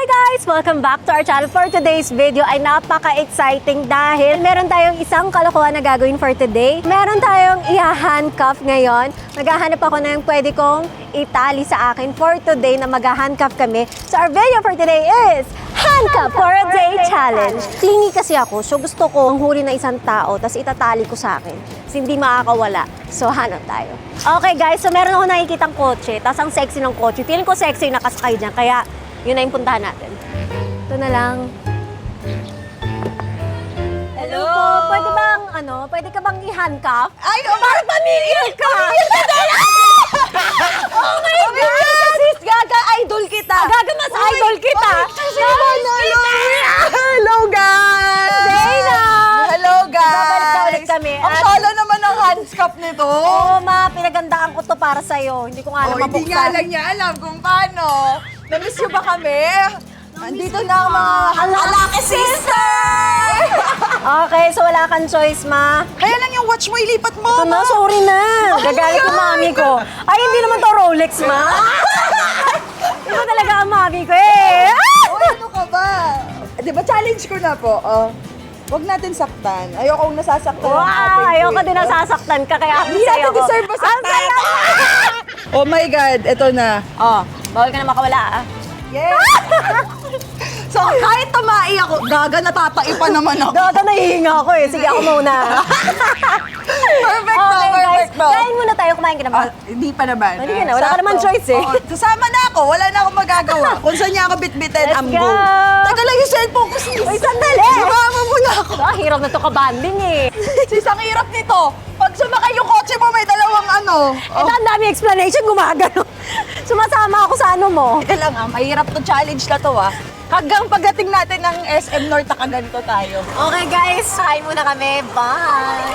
Hi guys! Welcome back to our channel. For today's video ay napaka-exciting dahil meron tayong isang kalokohan na gagawin for today. Meron tayong i-handcuff ngayon. Maghahanap ako ng pwede kong itali sa akin for today na mag-handcuff kami. So our video for today is Handcuff for a Day Challenge. Clingy kasi ako, so gusto ko manghuli na isang tao tapos itatali ko sa akin. Kasi hindi makakawala. So hanap tayo. Okay guys, so meron ako nakikitang kotse, tapos ang sexy ng kotse. Feeling ko sexy yung nakasakay dyan, kaya yun na yung puntahan natin. Ito na lang. Hello po, pwede ka bang i-handcuff? Ay, bakit pamilya ka? Oh my God! Sis, Gaga, idol kita. Gaga, mas idol kita! Hello, guys! Zayna! Hello, guys! Babalik na ulit kami. Ang solo naman ang handcuff nito. Oo, pinagandaan ko to para sa'yo. Hindi ko nga alam Hindi nga mabuksan. lang niya alam kung paano. Namiss niyo ba kami? Nandito na ang mga alaki sister! Okay, so wala kang choice, ma. Kaya lang yung watch mo, ilipat mo. Ito na, sorry na. Gagalit yung mami ko. Ay, hindi naman to Rolex, ma. Ito talaga ang mami ko eh. Uy, ano ka ba? Di ba challenge ko na po? Huwag natin saktan. Ayokong nasasaktan ang Wow, ating ayoko queen. din nasasaktan ka, kaya Hindi sa'yo natin ko. deserve Ang masaktan. saya! Oh my God, ito na. Bawal ka na makawala, ah. Yes! So, kahit tumai ako, Gaga, natataipan naman ako. Dada, nahihinga ako eh. Sige, ako muna. Perfect to, Okay, guys. perfect to. Kain muna tayo. Kumain ka na ba? Hindi pa naman. Hindi ka na, wala ka naman choice eh. Oo, sasama na ako, wala na akong magagawa. Kung saan niya ako bitbitin, Let's I'm go. go. Taga lang yung cellphone ko, sis. Uy, sandali! Sumama muna ako. Hirap na to kabanding eh. Sis, ang hirap nito. Pag sumakay yung kotse mo, may dalawang ano. Ito, ang dami explanation, gumagano. Sumasama ako sa ano mo. Ito lang mahirap to challenge na to Hanggang pagdating natin ng SM North, nakaganito tayo. Okay guys, kain muna kami. Bye!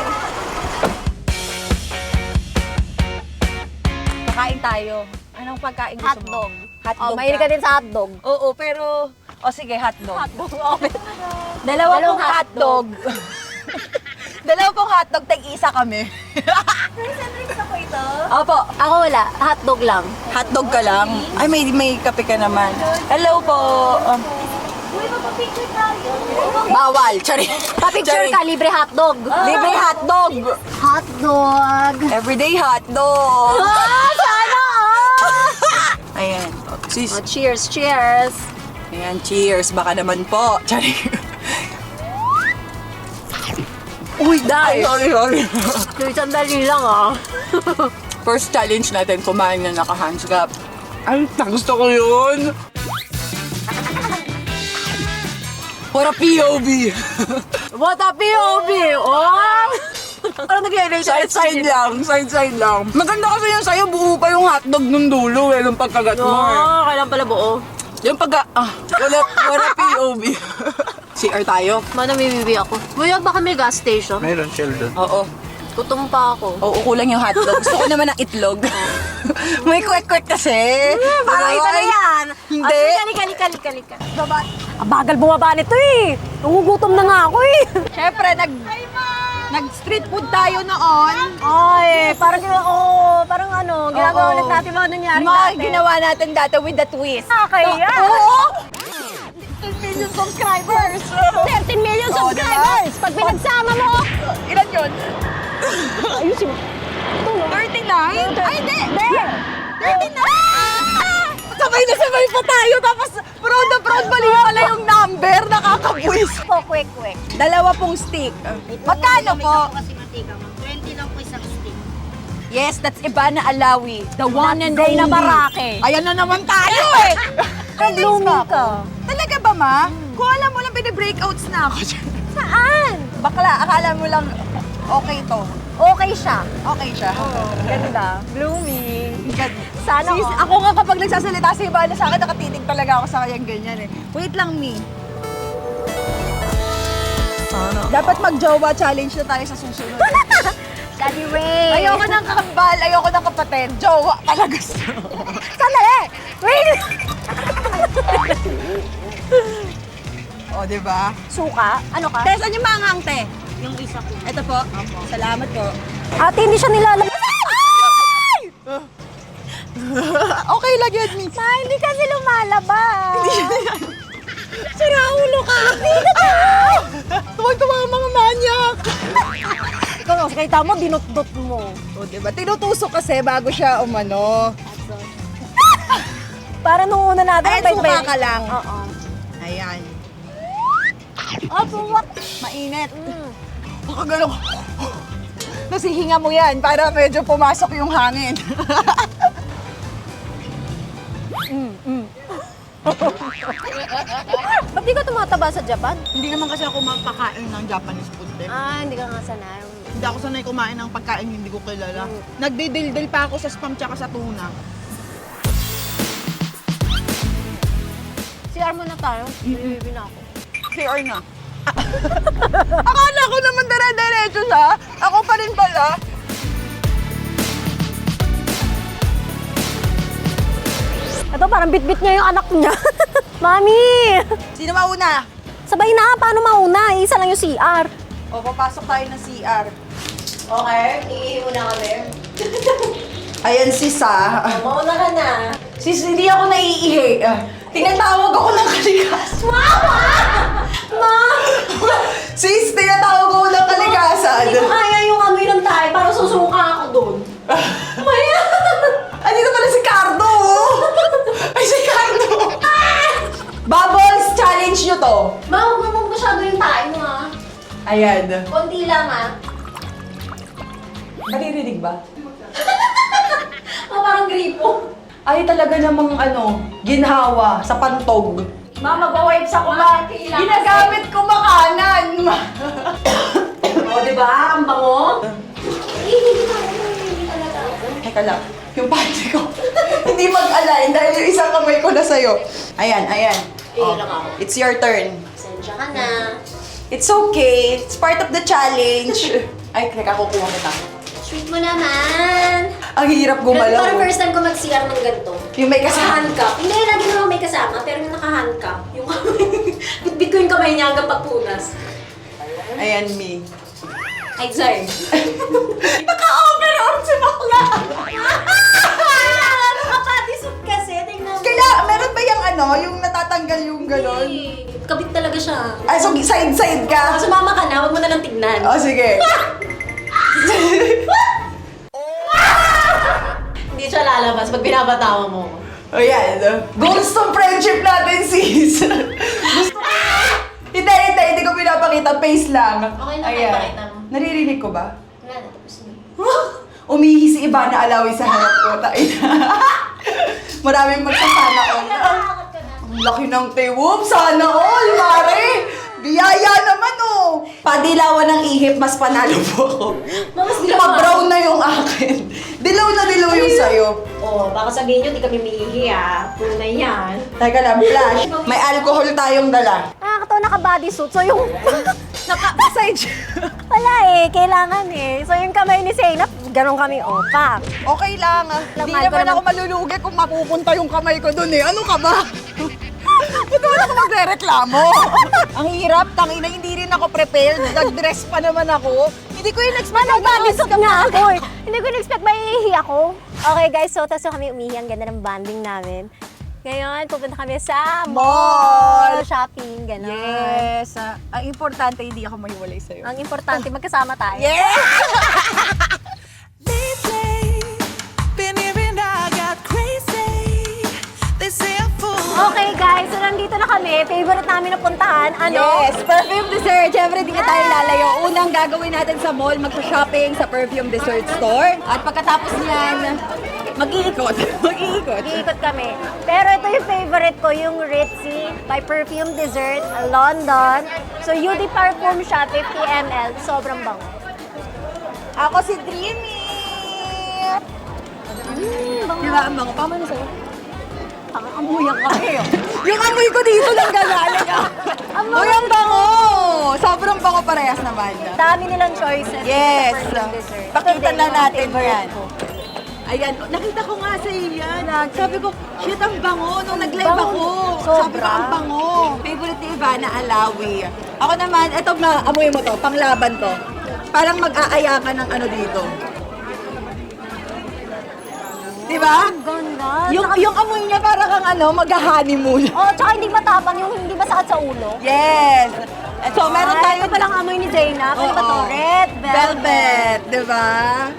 Kakain tayo. Anong pagkain gusto Hotdog. mo? Hotdog. Oh, mahilig ka din sa hotdog. Oo, pero... sige, hotdog. Hotdog, okay. Dalawang Dalawang hotdog. Dalawang pong hotdog, tag-isa kami. Opo. Ako wala, hotdog lang. Hotdog ka lang? Ay, may kape ka naman. Hello po. Bawal. Sorry. Pa-picture ka, libre hotdog. Libre hotdog. Hotdog. Everyday hotdog. Sana all! Ayan. Sis. Oh, cheers, cheers. Ayan, cheers. Baka naman po. Sorry. Uy, dahil. Sorry. Sandali lang ah. First challenge natin, kumain na naka-handscap. Ay, gusto ko yun. What a POV. What a POV! Oh! Ano nag-i-relate? Side lang. Maganda kasi yung sa'yo, buo pa yung hotdog nung dulo nung pagkagat mo kailan pala buo? Yung what a POV. CR tayo? Mana bibibi ako. Buyag ba kami gas station? Mayroon, Sheldon. Oo. Gutom pa ako. Oo, kulang yung hotdog. Gusto ko naman ng itlog. May kwek-kwek kasi. Parang ito na yan. Hindi. Kalika. Ang bagal bumaba nito eh. Nangugutom na nga ako eh. Siyempre, nag-street food tayo noon. Ay, parang ginagawa ulit natin mga nangyari Mga dati. ginawa natin dati with the twist. Kaya. Oo! 10 million subscribers! 13 million Oo, subscribers! Pag pinagsama mo, Ilan yun? ayusin mo. 39? Ay, hindi! 39! Sabay na sabay pa tayo, tapos proud na proud mali pala yung number, nakakabwis. Po, quick. 2 pong stick. Magkano po? Kasi matika, 20 lang po isang stick. Yes, that's Ivana Alawi, the one and Zay na only. Barake. Ayan na naman tayo eh! Blooming ka. Talaga ba, ma? Kung alam mo lang, breakouts na ako. Saan? Bakla, akala mo lang okay to. Okay siya. Okay siya. Ganda. Blooming. Ganda. Sana Sis, all. ako nga kapag nagsasalita si Ivana sa akin, nakatitig talaga ako sa kanyang ganyan eh. Wait lang, me. Dapat mag-jowa challenge na tayo sa susunod. Daddy Ray. Ayoko ng kambal, ayoko ng kapatid. Jowa talaga. Sandali! Wait! O, diba? Suka? Ano ka? Tess, ano yung manghang, te? Yung isa po. Ito po. Salamat po. Ate, hindi siya nilalabas. Ay! Okay lang yun, miss. Ma, hindi kasi lumalabas. Tuwag-tuwa ang mga manyak! Ikaw nga, kita mo, dinot-dot mo. O, diba? Tinutusok kasi bago siya umano. Para nung una natin, Ay, suka ka lang. Oo. Ayan. Oh, puwak. Mainit. Baka gano'n. Nasihinga mo yan para medyo pumasok yung hangin. Ba't di ka tumataba sa Japan? Hindi naman kasi ako mapakain ng Japanese food. Hindi ka nga sanay. Hindi ako sanay kumain ng pagkain hindi ko kilala. Nagdidildil pa ako sa spam tsaka sa tuna. CR mo na tayo. Bibibi na ako. CR na. Akala ko naman dire-diretso siya. Ako pa rin pala. Ito, parang bit-bit niya yung anak niya. Mami! Sino mauna? Sabay na, paano mauna? Isa lang yung CR. O, papasok tayo ng CR. Okay, iihi muna kami. Ayan sis ah. Mauna ka na. Sis, hindi ako naiihi. Tinatawag ako ng kaligas. Mama! Ma! Sis, tinatawag ako ng kalikasan. Hindi ko kaya yung amoy ng tayo. Parang susuka ako doon. Maya! Andito pala si Cardo. Oh. Ay, si Cardo. Bubbles, challenge nyo to. Ma, huwag mo masyado yung tayo mo ha. Ayan. Konti lang ha. Naririnig ba? Parang gripo. Ay, talaga namang ginhawa sa pantog. Ma, mag-wipes ako ma. Ginagamit ko makanan. O, diba? Ang bango. Hindi talaga. Teka lang, yung panty ko. Hindi mag-align dahil yung isang kamay ko na sa'yo. Ayan, ayan. Lang ako. It's your turn. Sensya ka na. It's okay. It's part of the challenge. Ay, teka, kukuha kita. Sweet mo naman. Ang hirap Pero gumalaw. parang first time ko mag-CR ng ganito. Yung may kasama. Naka-handcuff. Hindi, lagi naman may kasama. Pero yung naka-handcuff, yung kamay, bitbit ko yung kamay niya hanggang pagpunas. Ayan, me. Ay, sorry. Naka-overall si bakla. Nakapatisot kasi. Tingnan mo. Kaya, meron ba yung natatanggal yung gano'n? Hindi. Kabit talaga siya. Ay, so side-side ka? Sumama ka na, huwag mo na lang tignan. Oh, sige. Hindi siya lalabas pag binabatawa mo. O yan. Goals tong friendship natin, sis. Gusto ko. Hindi ko pinapakita. Face lang. Okay lang, Ayan. ipakita mo. Naririnig ko ba? Wala na, tapos na. Umihi si Ivana Alawi sa harap ko. Tain. Maraming magsasana all. Nakakakot ka na. Ang laki ng tiwop. Sana all, mare. Biyaya naman, oh. Padilawan ng ihip, mas panalo po ako. Mamas, dilaw Pa-brown na yung akin. Dilaw na dilaw yung sayo. Oh, baka sabihin nyo, di kami miihi ah. Tunay yan. Teka lang, flash. May alcohol tayong dala. Nakakatawa naka-bodysuit. So yung... Naka-massage. Wala eh, kailangan eh. So yung kamay ni Zainab, ganun kami opak. Okay lang. Hindi Mahal ko naman naman- ako malulugi kung mapupunta yung kamay ko dun eh. Ano ka ba? Ba't naman ako magre-reklamo? Ang hirap, tangina, hindi rin ako prepared. Nag-dress pa naman ako. Hindi ko yung expect na Bodysuit nga ako eh. Hindi ko in-expect maiihi ako. Okay guys, so tapos kami umihi. Ang ganda ng bonding namin. Ngayon, pupunta kami sa Mall. shopping, gano'n. Yes. Ang importante, hindi ako mahiwalay sa'yo. Ang importante, magkasama tayo. Yes! Lately, been hearing I got crazy. They say I'm full. Okay guys, so nandito na kami. Favorite namin na puntahan. Ano? Yes, perfume dessert. Siyempre, di na tayo lalayo. Unang gagawin natin sa mall, mag-shopping sa perfume dessert store. At pagkatapos niyan, mag-iikot. Mag-iikot. Iikot kami. Pero ito yung favorite ko, yung Ritzy by Perfume Dessert, London. So, UD Parfum siya, 50 ml. Sobrang bango. Ako si Dreamy! Diba ang bango? Paano na sa'yo? Amuyan kami. Yung amoy ko dito lang gagaling ah. Uy, ang bango! Sobrang bango parehas naman. Dami nilang choices. Yes. sa Perfume Dessert. Pakita Today, na yung natin favorite yan. ko. Ayan, nakita ko nga sa iyo yan. Sabi ko, shit, ang bango. Nung nag-live bango. ako, Sobra. sabi ko, ang bango. Favorite ni Ivana Alawi. Ako naman, eto, amoy mo to, panglaban to. Parang mag-aaya ka ng ano dito. Di ba? Ang ganda. Yung amoy niya parang kang mag-honeymoon. Oh, tsaka hindi matapang yung hindi ba sa sa ulo? Yes! So, meron tayo Ito palang amoy ni Zainab. Ano ba to? Oo. Red velvet, di ba?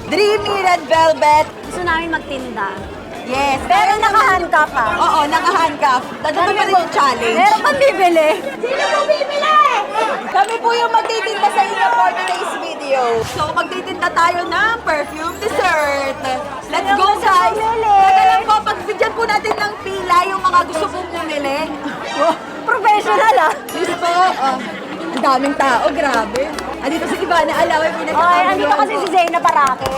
Dreamy red velvet. Gusto namin magtinda. Yes. Pero naka-handcuff ah. Oo, naka-handcuff. Nandun pa rin yung challenge. Meron pang bibili. Sino po bibili? Kami po yung magtitinda sa inyo for today's video. So, magtitinda tayo ng perfume dessert. Let's go, gusto guys! bumili? Teka lang po, pagbigyan po natin ng pila yung mga gusto pong bumili. Professional ah. Please po. Ang daming tao, grabe. Andito si Ivana Alaway, Ay, andito kasi si Zainab Parake.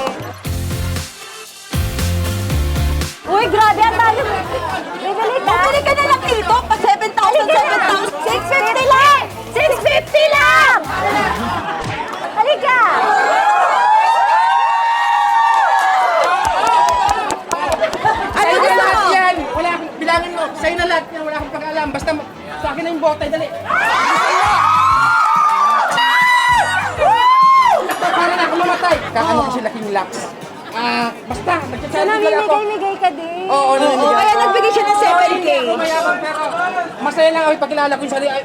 Uy, grabe, ang dami. Bibili ka? Bumili ka na lang dito, pa 7,000, 7,000. 650 lang! 650 lang! Halika! Ano gusto mo? Lahat yan! Wala akong, bilangin mo, sa'yo na lahat yan, wala akong pag-alam. Basta sa akin na yung bote, dali. Para na ako mamatay. Kakano ko sila King Lux. Basta, So, nagcha-challenge lang ako. namimigay-migay ka din. Oo, Oo, kaya nagbigay siya ng 7K. Hindi ako mayabang, pero masaya lang ako ipakilala ko yung sarili. Ay,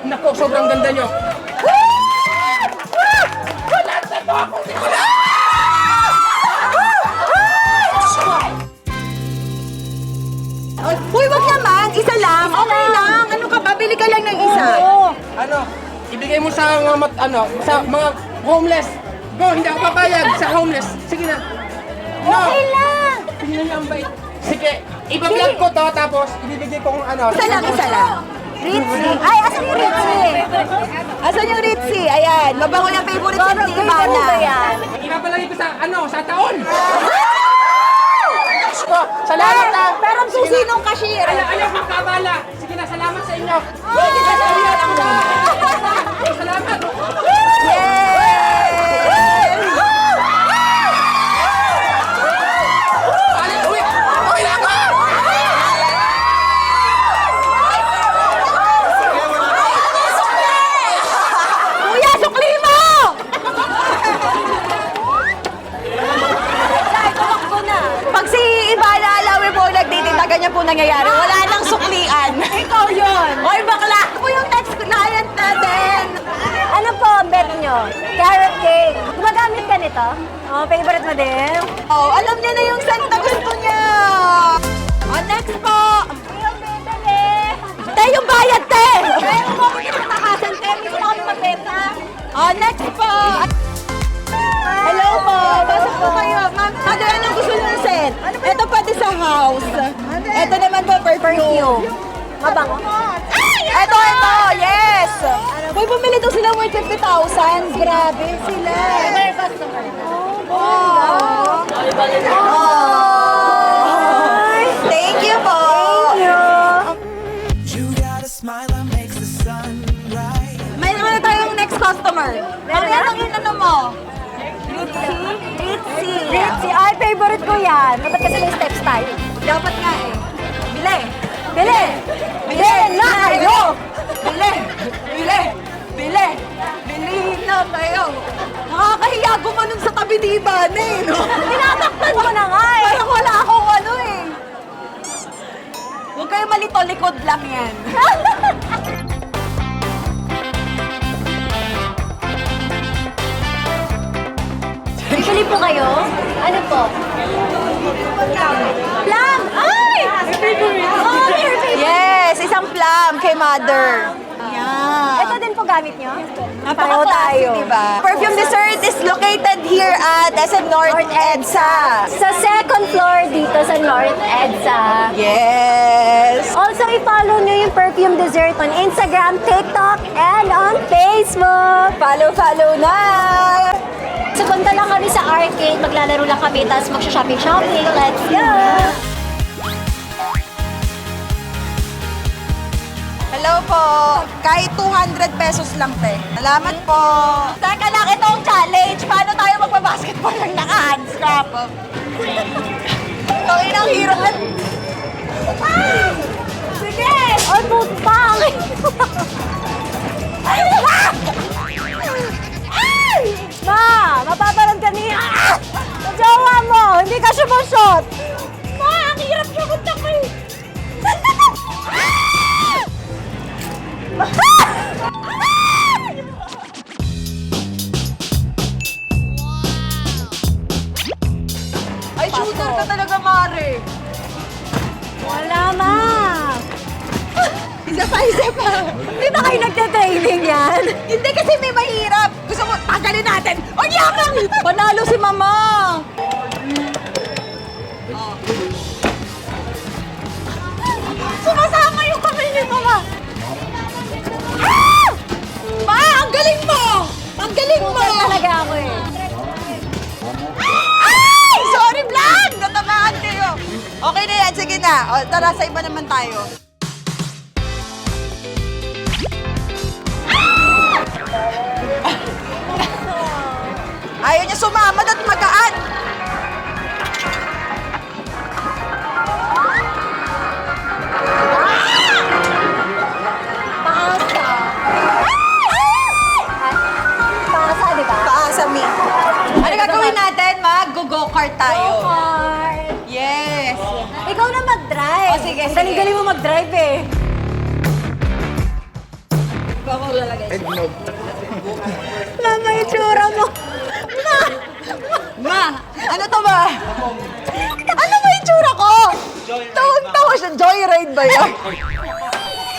naku, sobrang ganda nyo. Uy, wag naman. Isa lang. Okay lang. Ano ka ba? Bili ka lang ng isa. Oo. Ano, ibigay mo sa mga, sa mga homeless. Go, hindi ako papayag sa homeless. Sige na. No. Okay lang. Tingnan niyo ang bait. Sige, iba-vlog ko to, tapos ibibigay ko kung ano. Isa lang, isa lang. Ritzy. Ay, asan yung Ritzy? Asan yung Ritzy? Ayan. Mabango yung favorite scent ni Favorite mo ba Ivana. yan? Ipabalagay ko sa ano, sa taon. Oh, salamat lang. Pero ang susi nung cashier. Ayaw makabala. Sige na, salamat sa inyo. Sige na, salamat. Salamat. Uy, okay na ako. Kuya, sukli mo! Dahil tumakbo na. Pag si Ivana Alawi po nagtitinda, ganyan po nangyayari. Wala nang suklian. Ikaw yun. Hoy, bakla! Ito po yung next client natin. Ano po ang bet nyo? Carrot cake. Gumagamit ka nito? Oh, favorite mo din? Oh, alam niya na yung scent na gusto niya. Oh, next po. Yung bibili. Te, yung bayad, te! Pero mo ko kinatakasan, te. Hindi ko na kami magbenta. Oh, next po. Hello po. Pasok po kayo. Ma'am, mother, anong gusto niyo ng scent? Ito pwede sa house. Ito naman po, perfume. Mabango. Ito, yes! Uy, bumili daw sila worth 50,000. Grabe sila. Oh. Thank you po. You got a smile that makes the sun rise. May naman na tayong next customer. Ano yan ang inano mo? Ritzy? Ritzy. Ritzy. Ay, favorite ko yan. Dapat kasi may steps tayo. Dapat nga eh. Bili. Bili! Bili na kayo! Bili! Bili! Bili! Bili na kayo! Nakakahiya gumanong sa tabi ni Ivana eh, no? Tinatakpan ko na nga eh. Parang wala akong ano eh. Huwag kayo malito, likod lang yan. Bibili po kayo? Ano po? Plum! Ay! Oh, your favorite. Yes, isang plum kay mother. Yeah. Ito din po gamit nyo? Pareho tayo. Diba? Perfume Dessert is located here at SM North EDSA. Sa second floor dito sa North EDSA. Yes. Also, i-follow nyo yung Perfume Dessert on Instagram, TikTok, and on Facebook. Follow na. So, punta lang kami sa arcade, maglalaro lang kami, tapos magsha-shopping. Let's go! Hello po. Kahit 200 pesos lang, te. Salamat po. Teka lang, itong challenge. Paano tayo magbabasketball ng naka-handstrap? Ito, inang hirap. Sige! Ay, putang! Ay! Ma! Mapaparad ka niya! Sa jowa mo! Hindi ka sumusot! Ma! Ang hirap siya magtakay! Isa pa. Hindi ba kayo nagte-training yan? Hindi kasi may mahirap. Gusto mo, tanggalin natin. O, yabang! Panalo si Mama. Oh. Sumasama yung kamay ni Mama. Ah! Ma, ang galing mo! Ang galing mo! Talaga ako eh. Ay! Sorry, vlog! Natamaan kayo. Okay na yan, sige na. O, tara, sa iba naman tayo. Ayaw niya sumama at magaan. Paasa. Paasa, di ba? Paasa, Mi. Ano gagawin natin? Mag-go-kart tayo. Go-kart. Yes. Ikaw na mag-drive. Oh, sige, Ang sige. galing-galing mo mag-drive eh. Ikaw mo lalagay. Eggnog. Mama, yung tsura mo. Ma, ano to ba? Ano ba yung tsura ko? Tawag-tawa siya. Joyride ba yan?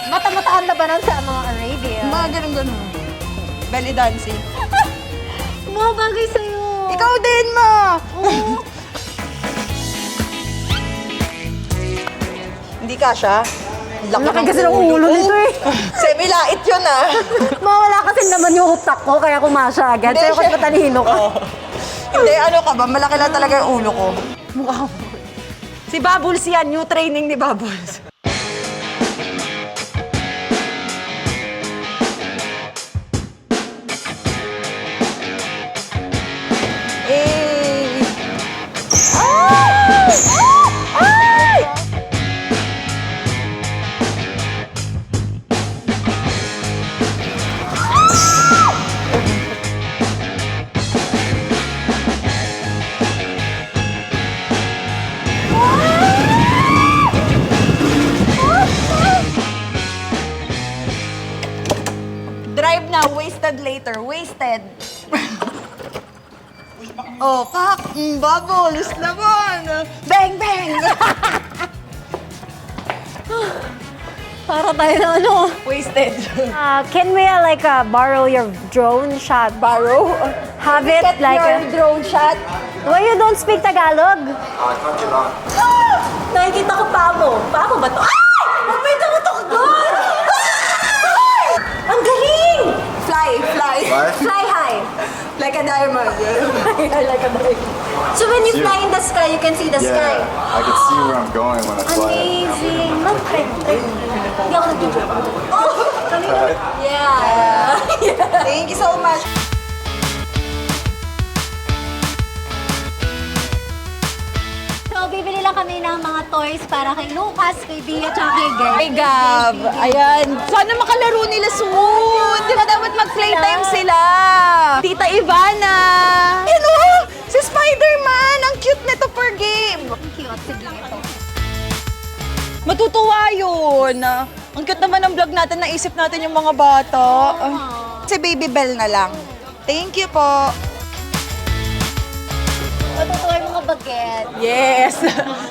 Mata-matahan labanan sa mga Arabia. Mga ganun-ganun. Belly dancing. Mga bagay sa'yo. Ikaw din, Ma. Hindi ka siya? Laki kasi ng ulo nito eh. Semilait yun ah. Mawala kasi naman yung utak ko, kaya kumasya agad. Hindi, Sa'yo kasi siya- matalino ka. Hindi, ano ka ba? Malaki lang talaga yung ulo ko. Mukha mo. Si Bubbles yan, new training ni Bubbles. Eh. Ay! Ay! Drive na, wasted later. Wasted. Oh, pak! Bubbles naman! Bang, bang! Para tayo na ano. Wasted. Can we borrow your drone shot? Borrow? Have it Get like your drone shot. Why you don't speak Tagalog? Nakikita ko pa mo. Pa mo ba to? Ay! Huwag may tumutok doon! Ay! Ang galing! Fly, fly. Fly high. Like a diamond. I like a bird. So when you fly in the sky, you can see the sky. Yeah, I can see where I'm going when I fly. Amazing. Mag-try. Hindi ako nag-joke. Oh! Yeah. Thank you so much. So, bibili lang kami ng mga toys para kay Lucas, kay Bia, tsaka kay Gab. Hey, Gab. Ayan. Sana makalaro nila soon. Di ba dapat mag-playtime sila? Tita Ivana. Yan o! Si Spider-Man. Ang cute nito per game. Ang cute. Sige ito. Matutuwa yun. Ang cute naman ng vlog natin. Naisip natin yung mga bata. Si Baby Bell na lang. Thank you po. Matutuwa yung mga baget. Yes!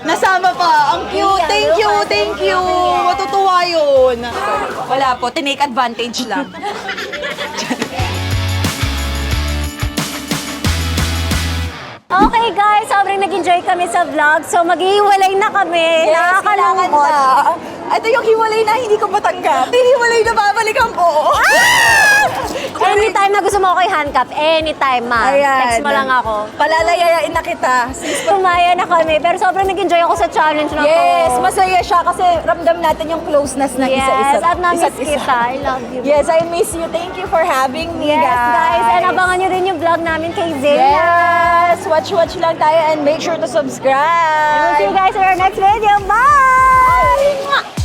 Nasama pa. Ang cute. Thank you, thank you. Matutuwa yun. Wala po. Tinake advantage lang. Okay guys, sobrang nag-enjoy kami sa vlog. So maghihiwalay na kami. Nakakalungkot. Ito yung hiwalay na hindi ko matanggap. Hiwalay na babalikan ko. Anytime na gusto mo ako i-handcuff, anytime ma. Text mo lang ako. Palalayayain na kita. Tumaya na kami, pero sobrang nag-enjoy ako sa challenge na to. Yes, masaya siya kasi ramdam natin yung closeness na Yes, isa-isa. at na-miss isa't isa. kita. I love you. Yes, I miss you. Thank you for having me, Yes, guys. And abangan nyo rin yung vlog namin kay Zena. Yes, watch lang tayo and make sure to subscribe. We'll see you guys in our next video. Bye!